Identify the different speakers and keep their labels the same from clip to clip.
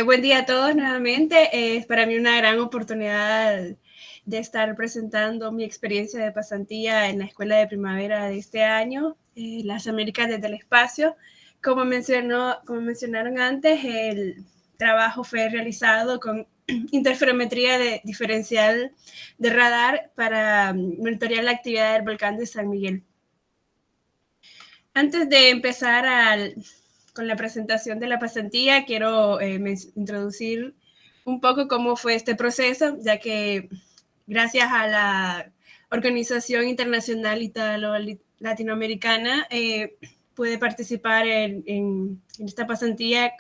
Speaker 1: Buen día a todos nuevamente. Es para mí una gran oportunidad de estar presentando mi experiencia de pasantía en la Escuela de Primavera de este año, Las Américas desde el Espacio. Como mencionaron antes, el trabajo fue realizado con interferometría diferencial de radar para monitorear la actividad del volcán de San Miguel. Antes de empezar con la presentación de la pasantía, quiero introducir un poco cómo fue este proceso, ya que gracias a la Organización Internacional Italo-Latinoamericana pude participar en esta pasantía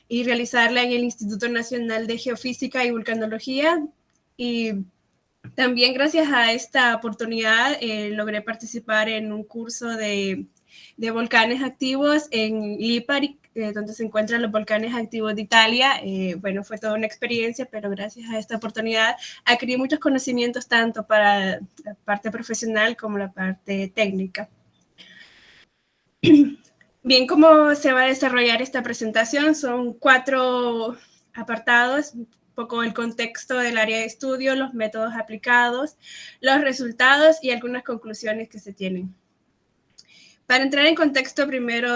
Speaker 1: y realizarla en el Instituto Nacional de Geofísica y Vulcanología. Y también gracias a esta oportunidad logré participar en un curso de volcanes activos en Lipari, donde se encuentran los volcanes activos de Italia. Bueno, fue toda una experiencia, pero gracias a esta oportunidad adquirí muchos conocimientos tanto para la parte profesional como la parte técnica. Bien, ¿cómo se va a desarrollar esta presentación? Son 4 apartados, un poco el contexto del área de estudio, los métodos aplicados, los resultados y algunas conclusiones que se tienen. Para entrar en contexto, primero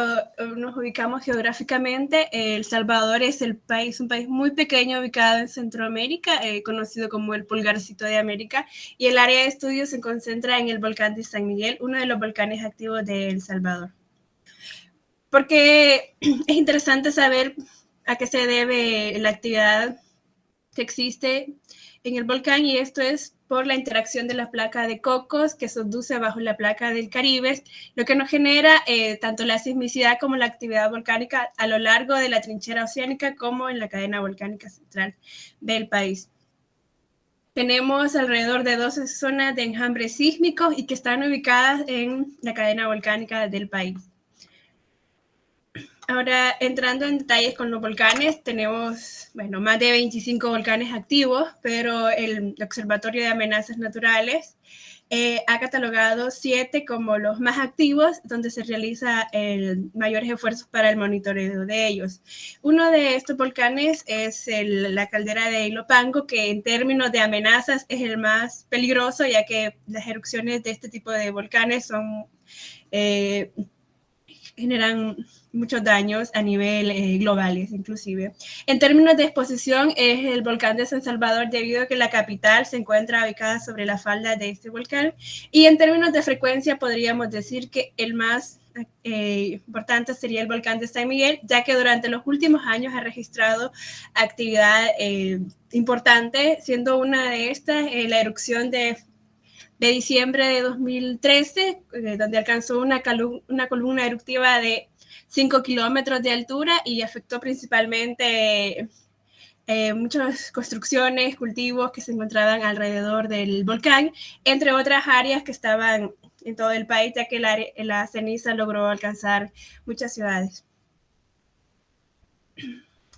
Speaker 1: nos ubicamos geográficamente. El Salvador es un país muy pequeño ubicado en Centroamérica, conocido como el pulgarcito de América, y el área de estudio se concentra en el volcán de San Miguel, uno de los volcanes activos de El Salvador. Porque es interesante saber a qué se debe la actividad que existe en el volcán, y esto es por la interacción de la placa de Cocos que subduce bajo la placa del Caribe, lo que nos genera tanto la sismicidad como la actividad volcánica a lo largo de la trinchera oceánica como en la cadena volcánica central del país. Tenemos alrededor de 12 zonas de enjambres sísmicos y que están ubicadas en la cadena volcánica del país. Ahora, entrando en detalles con los volcanes, tenemos, más de 25 volcanes activos, pero el Observatorio de Amenazas Naturales ha catalogado 7 como los más activos, donde se realiza mayores esfuerzos para el monitoreo de ellos. Uno de estos volcanes es la caldera de Ilopango, que en términos de amenazas es el más peligroso, ya que las erupciones de este tipo de volcanes generan muchos daños a nivel globales, inclusive. En términos de exposición, es el volcán de San Salvador, debido a que la capital se encuentra ubicada sobre la falda de este volcán. Y en términos de frecuencia, podríamos decir que el más importante sería el volcán de San Miguel, ya que durante los últimos años ha registrado actividad importante, siendo una de estas la erupción de diciembre de 2013, donde alcanzó una columna eruptiva de 5 kilómetros de altura y afectó principalmente muchas construcciones, cultivos que se encontraban alrededor del volcán, entre otras áreas que estaban en todo el país, ya que la ceniza logró alcanzar muchas ciudades.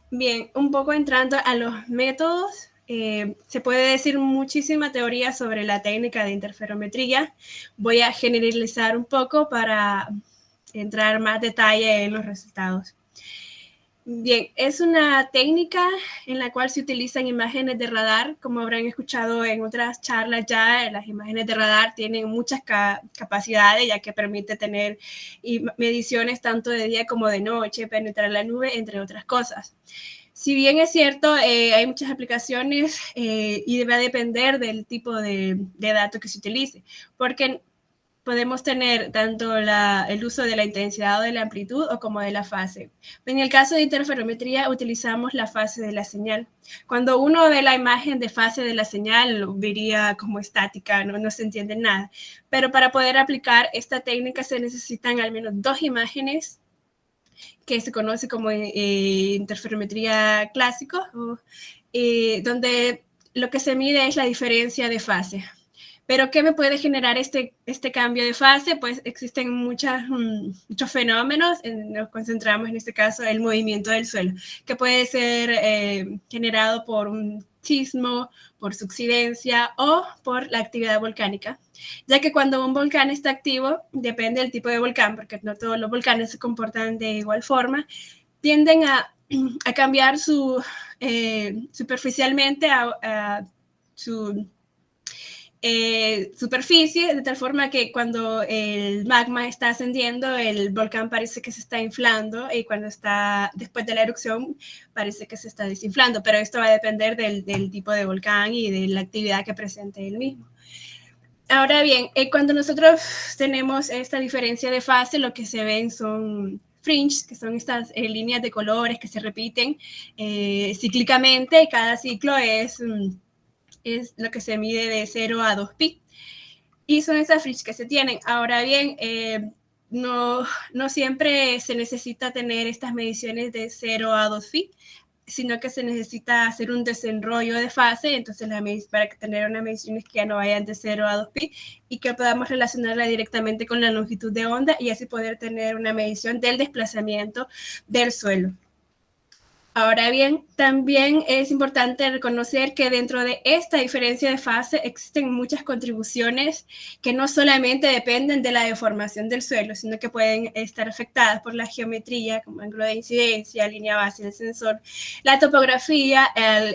Speaker 1: Bien, un poco entrando a los métodos. Se puede decir muchísima teoría sobre la técnica de interferometría. Voy a generalizar un poco para entrar más detalle en los resultados. Bien, es una técnica en la cual se utilizan imágenes de radar. Como habrán escuchado en otras charlas ya, las imágenes de radar tienen muchas capacidades, ya que permite tener mediciones tanto de día como de noche, penetrar la nube, entre otras cosas. Si bien es cierto, hay muchas aplicaciones y debe depender del tipo de datos que se utilice, porque podemos tener tanto el uso de la intensidad o de la amplitud o como de la fase. En el caso de interferometría utilizamos la fase de la señal. Cuando uno ve la imagen de fase de la señal, lo vería como estática, no se entiende nada. Pero para poder aplicar esta técnica se necesitan al menos 2 imágenes, que se conoce como interferometría clásico, donde lo que se mide es la diferencia de fase. Pero ¿qué me puede generar este cambio de fase? Pues existen muchos fenómenos, nos concentramos en este caso en el movimiento del suelo, que puede ser generado por un sismo, por subsidencia o por la actividad volcánica, ya que cuando un volcán está activo, depende del tipo de volcán, porque no todos los volcanes se comportan de igual forma, tienden a a cambiar superficialmente a su superficie, de tal forma que cuando el magma está ascendiendo, el volcán parece que se está inflando, y cuando está después de la erupción parece que se está desinflando, pero esto va a depender del tipo de volcán y de la actividad que presente el mismo. Ahora bien, cuando nosotros tenemos esta diferencia de fase, lo que se ven son fringes, que son estas líneas de colores que se repiten cíclicamente, y cada ciclo es lo que se mide de 0 a 2pi. Y son esas fringes que se tienen. Ahora bien, no siempre se necesita tener estas mediciones de 0 a 2pi, sino que se necesita hacer un desenrollo de fase, entonces para tener unas mediciones que ya no vayan de 0 a 2pi y que podamos relacionarla directamente con la longitud de onda, y así poder tener una medición del desplazamiento del suelo. Ahora bien, también es importante reconocer que dentro de esta diferencia de fase existen muchas contribuciones que no solamente dependen de la deformación del suelo, sino que pueden estar afectadas por la geometría, como ángulo de incidencia, línea base del sensor, la topografía,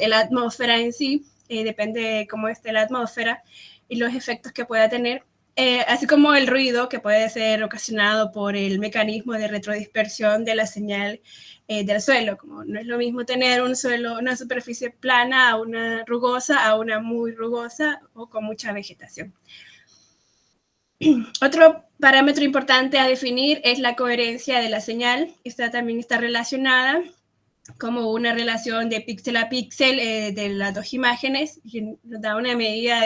Speaker 1: la atmósfera en sí, depende de cómo esté la atmósfera y los efectos que pueda tener. Así como el ruido que puede ser ocasionado por el mecanismo de retrodispersión de la señal del suelo. Como no es lo mismo tener un suelo, una superficie plana a una rugosa, a una muy rugosa o con mucha vegetación. Otro parámetro importante a definir es la coherencia de la señal. Esta también está relacionada como una relación de píxel a píxel de las dos imágenes, y nos da una medida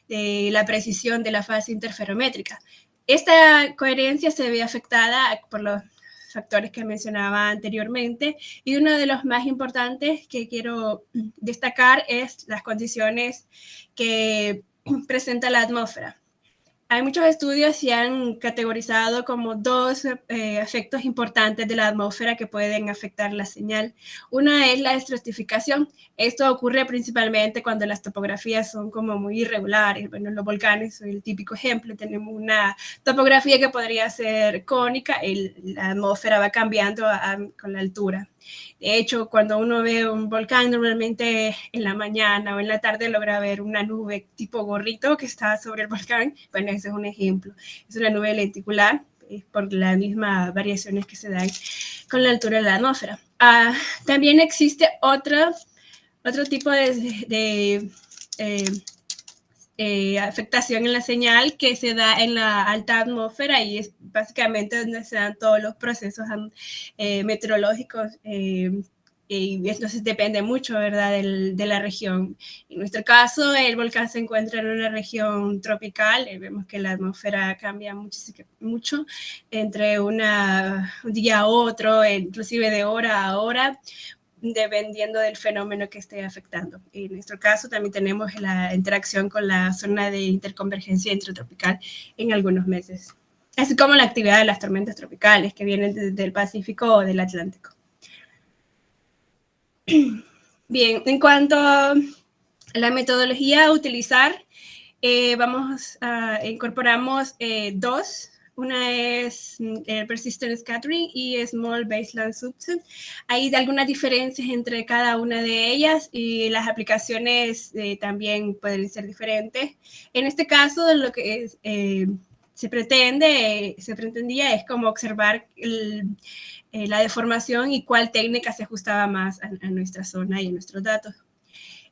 Speaker 1: de la precisión de la fase interferométrica. Esta coherencia se ve afectada por los factores que mencionaba anteriormente, y uno de los más importantes que quiero destacar es las condiciones que presenta la atmósfera. Hay muchos estudios y han categorizado como dos efectos importantes de la atmósfera que pueden afectar la señal. Una es la estratificación. Esto ocurre principalmente cuando las topografías son como muy irregulares. Bueno, los volcanes son el típico ejemplo. Tenemos una topografía que podría ser cónica y la atmósfera va cambiando con la altura. De hecho, cuando uno ve un volcán, normalmente en la mañana o en la tarde logra ver una nube tipo gorrito que está sobre el volcán. Bueno, ese es un ejemplo. Es una nube lenticular por las mismas variaciones que se dan con la altura de la atmósfera. También existe otro tipo de afectación en la señal que se da en la alta atmósfera, y es básicamente donde se dan todos los procesos meteorológicos, y entonces depende mucho, ¿verdad?, de la región. En nuestro caso, el volcán se encuentra en una región tropical. Vemos que la atmósfera cambia mucho entre un día a otro, inclusive de hora a hora, dependiendo del fenómeno que esté afectando. En nuestro caso también tenemos la interacción con la zona de interconvergencia intertropical en algunos meses, así como la actividad de las tormentas tropicales que vienen del Pacífico o del Atlántico. Bien, en cuanto a la metodología a utilizar, incorporamos dos. Una es Persistent Scattering y Small Baseline Subset. Hay algunas diferencias entre cada una de ellas, y las aplicaciones también pueden ser diferentes. En este caso, lo que se pretendía es como observar la deformación y cuál técnica se ajustaba más a nuestra zona y a nuestros datos.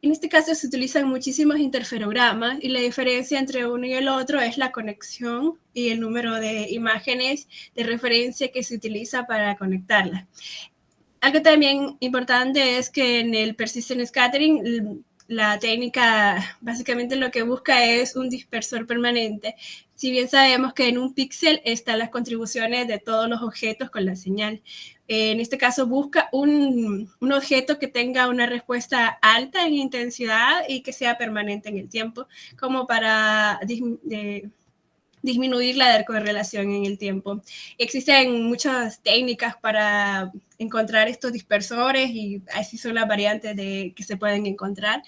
Speaker 1: En este caso se utilizan muchísimos interferogramas, y la diferencia entre uno y el otro es la conexión y el número de imágenes de referencia que se utiliza para conectarlas. Algo también importante es que en el Persistent Scattering la técnica básicamente lo que busca es un dispersor permanente. Si bien sabemos que en un píxel están las contribuciones de todos los objetos con la señal, en este caso busca un objeto que tenga una respuesta alta en intensidad y que sea permanente en el tiempo, como para disminuir la correlación en el tiempo. Existen muchas técnicas para encontrar estos dispersores, y así son las variantes que se pueden encontrar.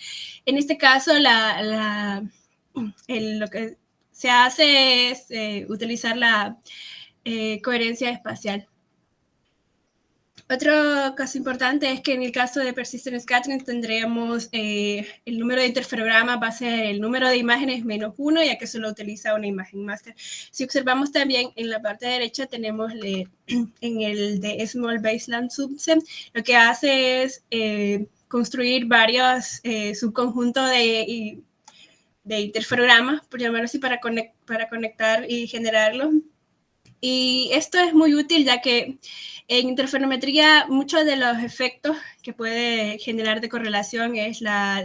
Speaker 1: En este caso, lo que se hace es utilizar la coherencia espacial. Otro caso importante es que en el caso de persistent scattering tendremos el número de interferogramas va a ser el número de imágenes menos 1, ya que solo utiliza una imagen máster. Si observamos también en la parte derecha tenemos en el de Small Baseline Subset, lo que hace es construir varios subconjuntos de interferogramas, por llamarlo así, para conectar y generarlos. Y esto es muy útil ya que en interferometría muchos de los efectos que puede generar de correlación es la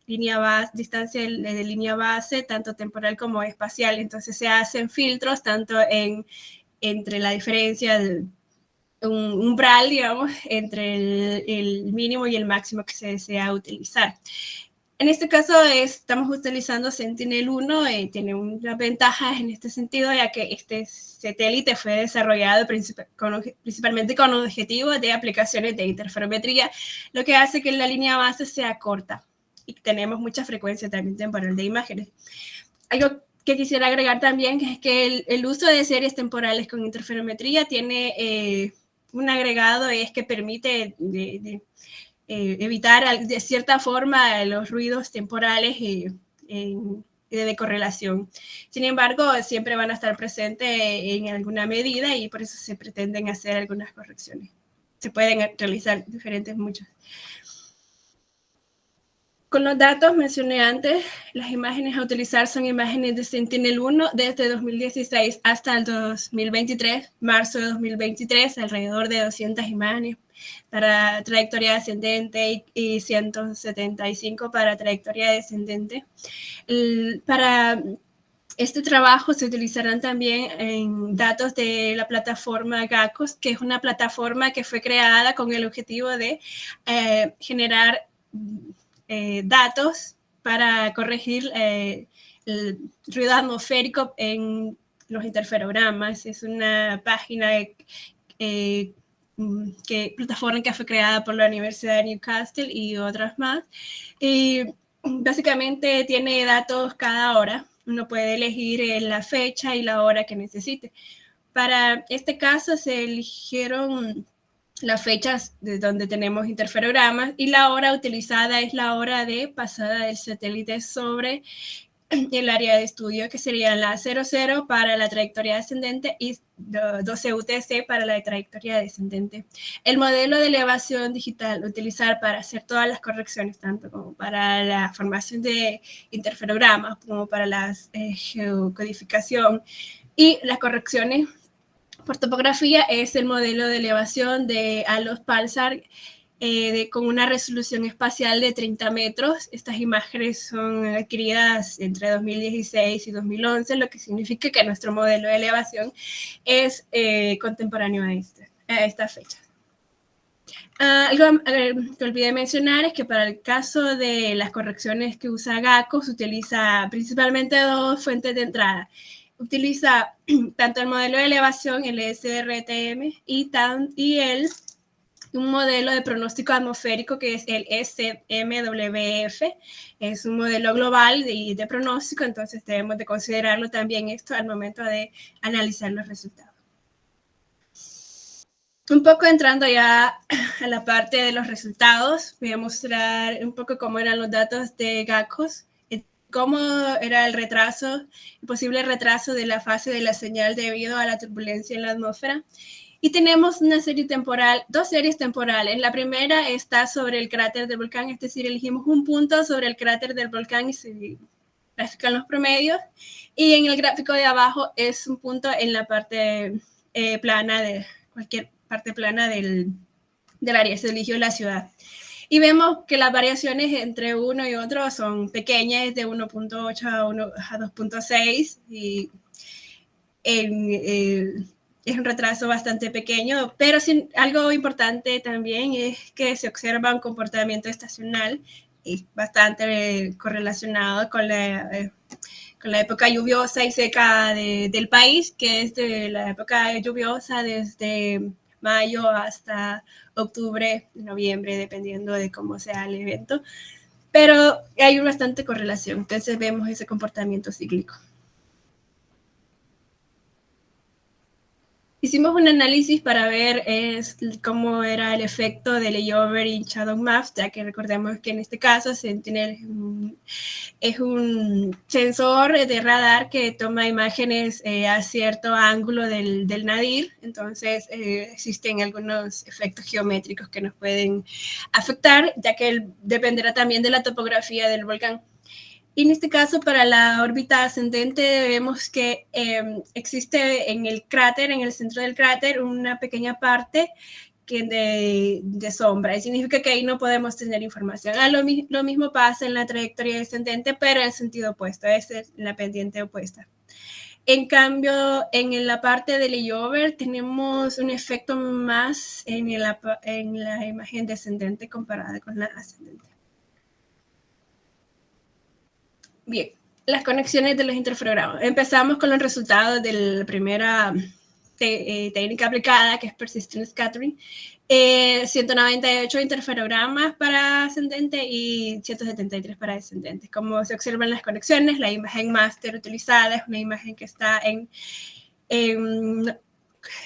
Speaker 1: distancia de línea base, tanto temporal como espacial. Entonces se hacen filtros tanto entre la diferencia un umbral, digamos, entre el mínimo y el máximo que se desea utilizar. En este caso estamos utilizando Sentinel-1, tiene unas ventajas en este sentido, ya que este satélite fue desarrollado principalmente con objetivos de aplicaciones de interferometría, lo que hace que la línea base sea corta y tenemos mucha frecuencia también temporal de imágenes. Algo que quisiera agregar también es que el uso de series temporales con interferometría tiene un agregado, es que permite evitar de cierta forma los ruidos temporales de correlación. Sin embargo, siempre van a estar presentes en alguna medida y por eso se pretenden hacer algunas correcciones. Se pueden realizar diferentes muchas. Con los datos mencioné antes, las imágenes a utilizar son imágenes de Sentinel-1 desde 2016 hasta el 2023, marzo de 2023, alrededor de 200 imágenes para trayectoria ascendente y 175 para trayectoria descendente. Para este trabajo se utilizarán también en datos de la plataforma GACOS, que es una plataforma que fue creada con el objetivo de generar datos para corregir el ruido atmosférico en los interferogramas. Es una página plataforma que fue creada por la Universidad de Newcastle y otras más. Y básicamente tiene datos cada hora. Uno puede elegir la fecha y la hora que necesite. Para este caso se eligieron las fechas de donde tenemos interferogramas y la hora utilizada es la hora de pasada del satélite sobre el área de estudio, que sería la 00 para la trayectoria ascendente y 12 UTC para la trayectoria descendente. El modelo de elevación digital utilizar para hacer todas las correcciones, tanto como para la formación de interferogramas, como para la geocodificación y las correcciones por topografía, es el modelo de elevación de ALOS Pulsar con una resolución espacial de 30 metros. Estas imágenes son adquiridas entre 2016 y 2011, lo que significa que nuestro modelo de elevación es contemporáneo a esta fecha. Algo que olvidé mencionar es que para el caso de las correcciones que usa GACO, se utiliza principalmente dos fuentes de entrada. Utiliza tanto el modelo de elevación, el SRTM, y un modelo de pronóstico atmosférico que es el SMWF. Es un modelo global de pronóstico, entonces debemos de considerarlo también esto al momento de analizar los resultados. Un poco entrando ya a la parte de los resultados, voy a mostrar un poco cómo eran los datos de GACOS, cómo era el posible retraso de la fase de la señal debido a la turbulencia en la atmósfera. Y tenemos dos series temporales. La primera está sobre el cráter del volcán, es decir, elegimos un punto sobre el cráter del volcán y se grafican los promedios. Y en el gráfico de abajo es un punto en la parte plana de cualquier parte plana del área, se eligió la ciudad. Y vemos que las variaciones entre uno y otro son pequeñas, de 1.8 a 2.6, y es un retraso bastante pequeño, pero algo importante también es que se observa un comportamiento estacional y bastante correlacionado con la época lluviosa y seca del país, que es de la época lluviosa desde mayo hasta octubre, noviembre, dependiendo de cómo sea el evento. Pero hay bastante correlación, entonces vemos ese comportamiento cíclico. Hicimos un análisis para ver cómo era el efecto de layover y shadow maps, ya que recordemos que en este caso Sentinel es un sensor de radar que toma imágenes a cierto ángulo del nadir, entonces existen algunos efectos geométricos que nos pueden afectar, ya que dependerá también de la topografía del volcán. Y en este caso, para la órbita ascendente, vemos que existe en el cráter, en el centro del cráter, una pequeña parte de sombra, y significa que ahí no podemos tener información. Lo mismo pasa en la trayectoria descendente, pero en sentido opuesto, es la pendiente opuesta. En cambio, en la parte del layover tenemos un efecto más en la imagen descendente comparada con la ascendente. Bien, las conexiones de los interferogramas. Empezamos con los resultados de la primera técnica aplicada, que es Persistent Scattering. 198 interferogramas para ascendente y 173 para descendente. Como se observan las conexiones, la imagen máster utilizada es una imagen que está en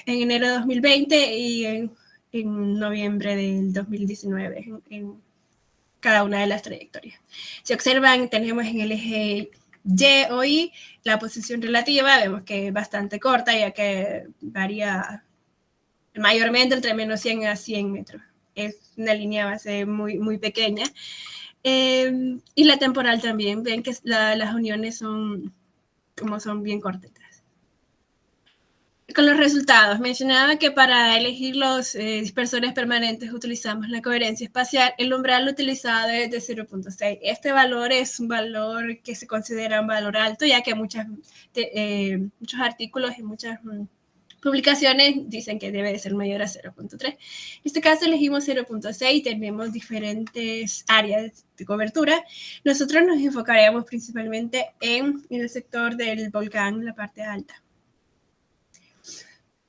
Speaker 1: enero de 2020 y en noviembre del 2019, en cada una de las trayectorias. Si observan, tenemos en el eje Y o Y la posición relativa, vemos que es bastante corta, ya que varía mayormente entre menos 100 a 100 metros. Es una línea base muy, muy pequeña. Y la temporal también, ven que las uniones son bien cortitas. Con los resultados, mencionaba que para elegir los dispersores permanentes utilizamos la coherencia espacial. El umbral utilizado es de 0.6. Este valor es un valor que se considera un valor alto, ya que muchos artículos y muchas publicaciones dicen que debe de ser mayor a 0.3. En este caso elegimos 0.6 y tenemos diferentes áreas de cobertura. Nosotros nos enfocaremos principalmente en el sector del volcán, la parte alta.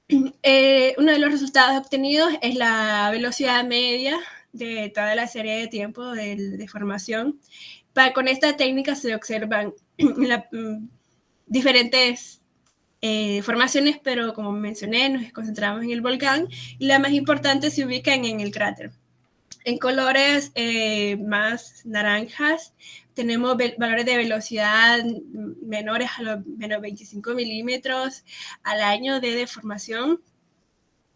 Speaker 1: Uno de los resultados obtenidos es la velocidad media de toda la serie de tiempo de formación. Con esta técnica se observan diferentes formaciones, pero como mencioné, nos concentramos en el volcán y las más importantes se ubican en el cráter. En colores más naranjas tenemos valores de velocidad menores a los menos 25 milímetros al año de deformación,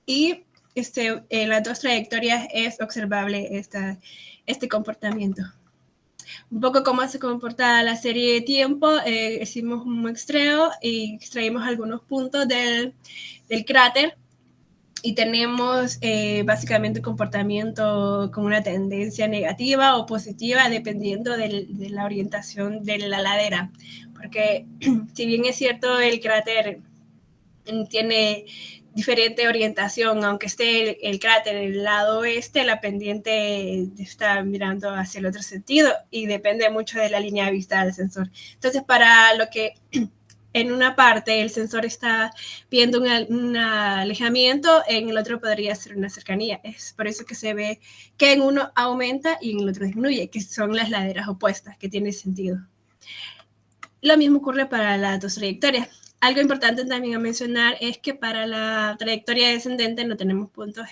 Speaker 1: y en las dos trayectorias es observable este comportamiento. Un poco cómo se comporta la serie de tiempo. Hicimos un muestreo y extraímos algunos puntos del cráter y tenemos básicamente un comportamiento con una tendencia negativa o positiva dependiendo de la orientación de la ladera, porque si bien es cierto el cráter tiene diferente orientación, aunque esté el cráter en el lado oeste, la pendiente está mirando hacia el otro sentido y depende mucho de la línea de vista del sensor. Entonces, para lo que en una parte el sensor está viendo un alejamiento, en el otro podría ser una cercanía. Es por eso que se ve que en uno aumenta y en el otro disminuye, que son las laderas opuestas, que tiene sentido. Lo mismo ocurre para las dos trayectorias. Algo importante también a mencionar es que para la trayectoria descendente no tenemos puntos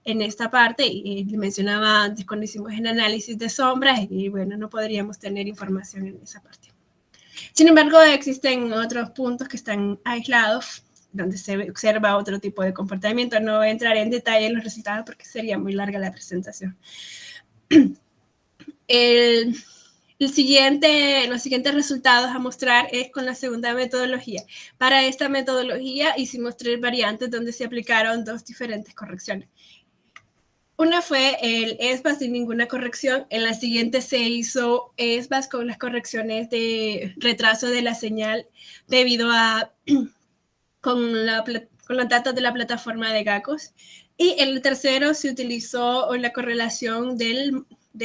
Speaker 1: en esta parte, y mencionaba antes cuando hicimos el análisis de sombras, y bueno, no podríamos tener información en esa parte. Sin embargo, existen otros puntos que están aislados, donde se observa otro tipo de comportamiento. No voy a entrar en detalle en los resultados porque sería muy larga la presentación. Los siguientes resultados a mostrar es con la segunda metodología. Para esta metodología hicimos 3 variantes donde se aplicaron 2 diferentes correcciones. Una fue el ESBAS sin ninguna corrección. En la siguiente se hizo ESBAS con las correcciones de retraso de la señal debido a con los datos de la plataforma de GACOS. Y en el tercero se utilizó la correlación de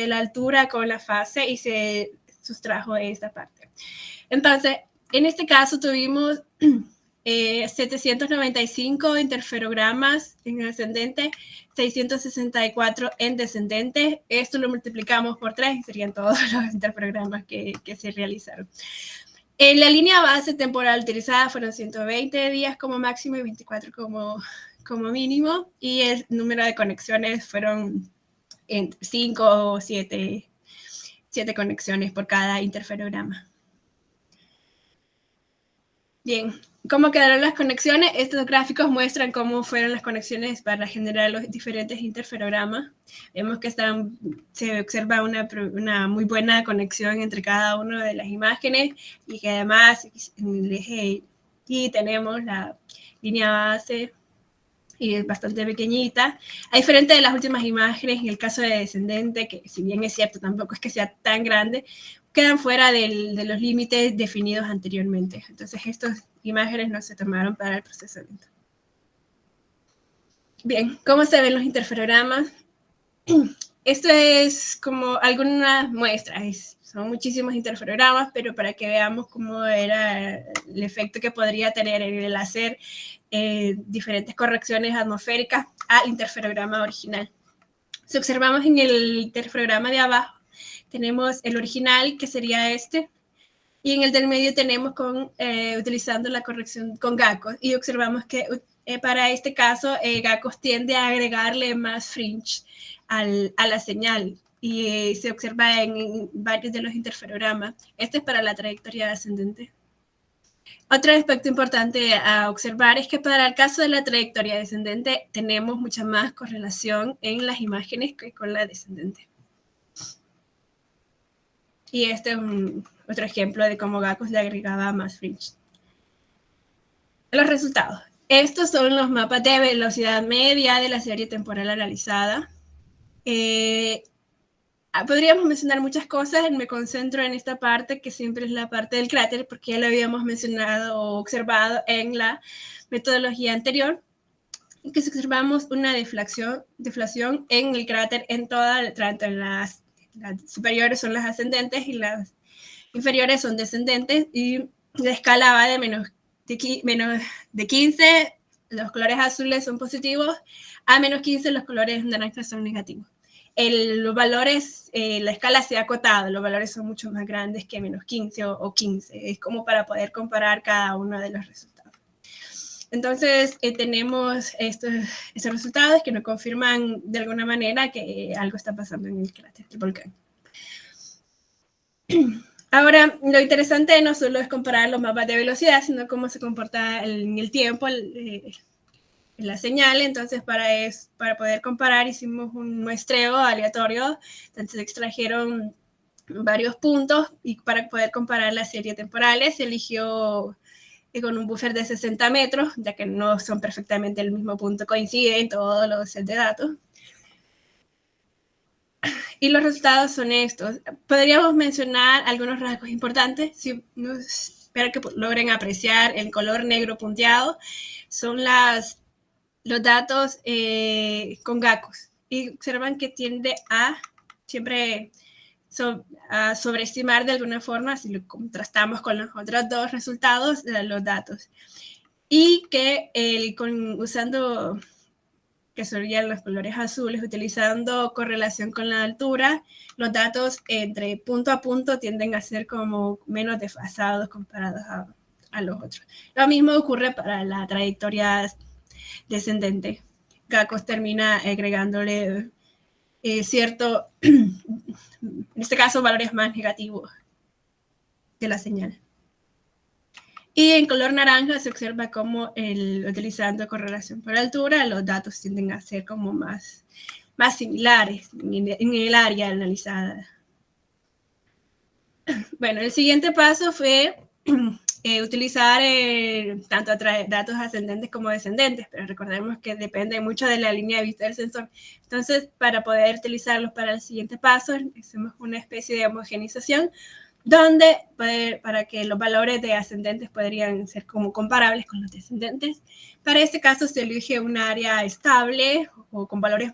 Speaker 1: la altura con la fase y se sustrajo esta parte. Entonces, en este caso tuvimos 795 interferogramas en ascendente, 664 en descendente. Esto lo multiplicamos por 3 y serían todos los interferogramas que se realizaron. La línea base temporal utilizada fueron 120 días como máximo y 24 como mínimo, y el número de conexiones fueron 5 o 7 conexiones por cada interferograma. Bien, ¿cómo quedaron las conexiones? Estos gráficos muestran cómo fueron las conexiones para generar los diferentes interferogramas. Vemos que se observa una muy buena conexión entre cada una de las imágenes, y que además en el eje Y tenemos la línea base, y es bastante pequeñita, a diferencia de las últimas imágenes. En el caso de descendente, que si bien es cierto, tampoco es que sea tan grande, quedan fuera de los límites definidos anteriormente. Entonces, estas imágenes no se tomaron para el procesamiento. Bien, ¿cómo se ven los interferogramas? Esto es como algunas muestras. Son muchísimos interferogramas, pero para que veamos cómo era el efecto que podría tener el hacer diferentes correcciones atmosféricas al interferograma original. Si observamos en el interferograma de abajo, tenemos el original, que sería este, y en el del medio tenemos utilizando la corrección con GACOS, y observamos que para este caso GACOS tiende a agregarle más fringe a la señal, y se observa en varios de los interferogramas. Este es para la trayectoria ascendente. Otro aspecto importante a observar es que para el caso de la trayectoria descendente tenemos mucha más correlación en las imágenes que con la descendente. Y este es otro ejemplo de cómo GACOS le agregaba más fringe. Los resultados. Estos son los mapas de velocidad media de la serie temporal analizada. Podríamos mencionar muchas cosas. Me concentro en esta parte, que siempre es la parte del cráter, porque ya lo habíamos mencionado o observado en la metodología anterior, que observamos una deflación en el cráter en tanto en las superiores son las ascendentes y las inferiores son descendentes, y la escala va de menos de 15, los colores azules son positivos, a menos 15 los colores naranjas son negativos. Los valores, la escala se ha acotado, los valores son mucho más grandes que menos 15 o 15, es como para poder comparar cada uno de los resultados. Entonces, tenemos estos resultados que nos confirman de alguna manera que algo está pasando en el cráter del volcán. Ahora, lo interesante no solo es comparar los mapas de velocidad, sino cómo se comporta en el tiempo la señal. Entonces, para poder comparar, hicimos un muestreo aleatorio. Entonces, extrajeron varios puntos, y para poder comparar las series temporales se eligió con un buffer de 60 metros, ya que no son perfectamente el mismo punto, coinciden todos los sets de datos. Y los resultados son estos. Podríamos mencionar algunos rasgos importantes, espero que logren apreciar el color negro punteado. Son los datos con GACOS, y observan que tiende a siempre a sobreestimar de alguna forma si lo contrastamos con los otros dos resultados de los datos, y que usando que serían los colores azules, utilizando correlación con la altura, los datos entre punto a punto tienden a ser como menos desfasados comparados a los otros. Lo mismo ocurre para la trayectoria descendente. GACOS termina agregándole cierto, en este caso, valores más negativos de la señal. Y en color naranja se observa como utilizando correlación por altura, los datos tienden a ser como más similares en el área analizada. Bueno, el siguiente paso fue utilizar tanto datos ascendentes como descendentes, pero recordemos que depende mucho de la línea de vista del sensor. Entonces, para poder utilizarlos para el siguiente paso, hacemos una especie de homogenización, donde para que los valores de ascendentes podrían ser como comparables con los descendentes. Para este caso se elige un área estable o con valores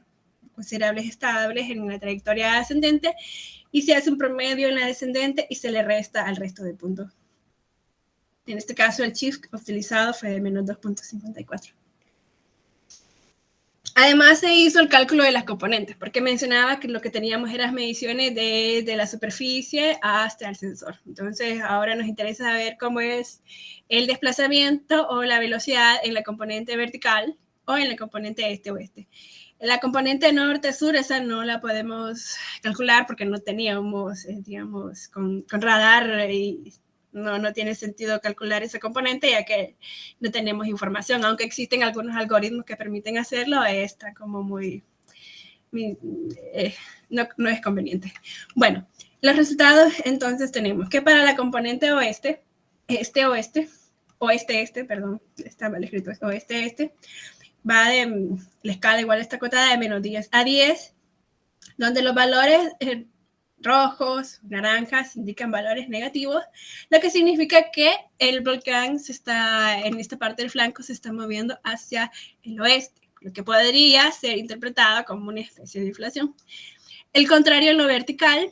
Speaker 1: considerables estables en la trayectoria ascendente, y se hace un promedio en la descendente y se le resta al resto de puntos. En este caso el shift utilizado fue de menos 2.54. Además se hizo el cálculo de las componentes, porque mencionaba que lo que teníamos eran mediciones de la superficie hasta el sensor. Entonces ahora nos interesa saber cómo es el desplazamiento o la velocidad en la componente vertical o en la componente este-oeste. La componente norte-sur, esa no la podemos calcular porque no teníamos, digamos, con radar y no tiene sentido calcular ese componente ya que no tenemos información, aunque existen algunos algoritmos que permiten hacerlo, está como no es conveniente. Bueno, los resultados entonces tenemos que para la componente oeste, oeste-este, perdón, está mal escrito, oeste-este, va de la escala igual está acotada de menos 10 a 10, donde los valores rojos, naranjas indican valores negativos, lo que significa que el volcán en esta parte del flanco se está moviendo hacia el oeste, lo que podría ser interpretado como una especie de inflación. El contrario en lo vertical,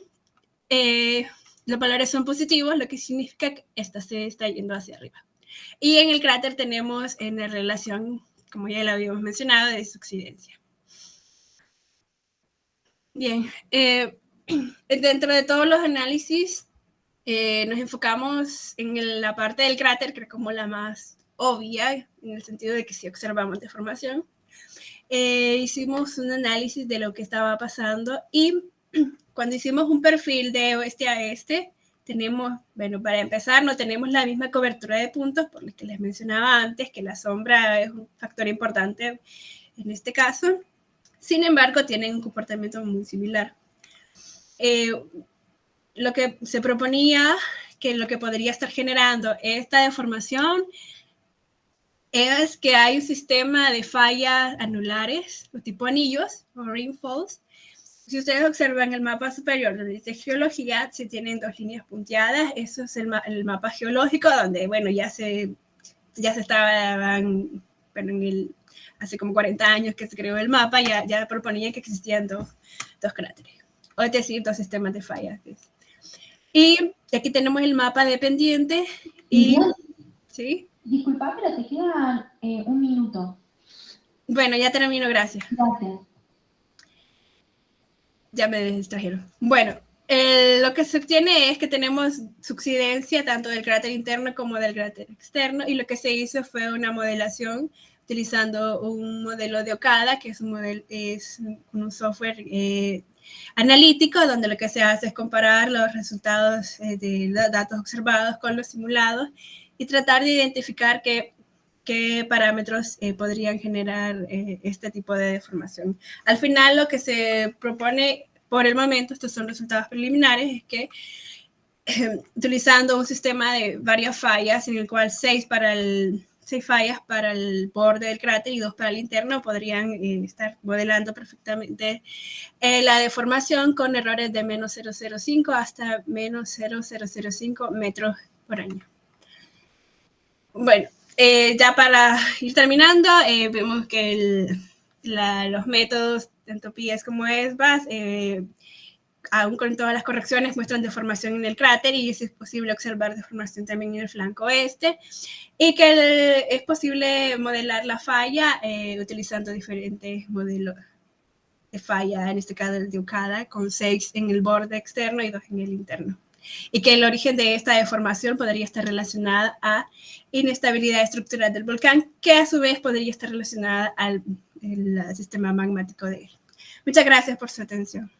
Speaker 1: los valores son positivos, lo que significa que esta se está yendo hacia arriba. Y en el cráter tenemos en la relación, como ya lo habíamos mencionado, de subsidencia. Bien, dentro de todos los análisis nos enfocamos en la parte del cráter, que es como la más obvia, en el sentido de que si observamos deformación. Hicimos un análisis de lo que estaba pasando y cuando hicimos un perfil de oeste a este, tenemos, bueno, para empezar, no tenemos la misma cobertura de puntos, por lo que les mencionaba antes, que la sombra es un factor importante en este caso. Sin embargo, tienen un comportamiento muy similar. Lo que se proponía que lo que podría estar generando esta deformación es que hay un sistema de fallas anulares, o tipo anillos, o ringfolds. Si ustedes observan el mapa superior donde dice geología, se tienen dos líneas punteadas. Eso es el mapa geológico donde, bueno, ya se estaban, bueno, hace como 40 años que se creó el mapa, ya proponían que existían dos cráteres, o es decir, dos sistemas de fallas. Y aquí tenemos el mapa de pendiente y... ¿Sí?
Speaker 2: Disculpa, pero te queda un minuto.
Speaker 1: Bueno, ya termino, gracias.
Speaker 2: Gracias.
Speaker 1: Ya me distrajeron. Bueno, lo que se obtiene es que tenemos subsidencia tanto del cráter interno como del cráter externo, y lo que se hizo fue una modelación utilizando un modelo de Okada, que es un software analítico, donde lo que se hace es comparar los resultados de los datos observados con los simulados y tratar de identificar qué parámetros podrían generar este tipo de deformación. Al final, lo que se propone por el momento, estos son resultados preliminares, es que utilizando un sistema de varias fallas, en el cual 6 fallas para el borde del cráter y 2 para el interno, podrían estar modelando perfectamente la deformación con errores de menos 0,05 hasta menos 0,005 metros por año. Bueno, ya para ir terminando, vemos que los métodos, tanto PIES como ESBAS, aún con todas las correcciones, muestran deformación en el cráter y es posible observar deformación también en el flanco oeste, y que es posible modelar la falla utilizando diferentes modelos de falla, en este caso el de Okada, con 6 en el borde externo y 2 en el interno. Y que el origen de esta deformación podría estar relacionada a inestabilidad estructural del volcán, que a su vez podría estar relacionada al sistema magmático de él. Muchas gracias por su atención.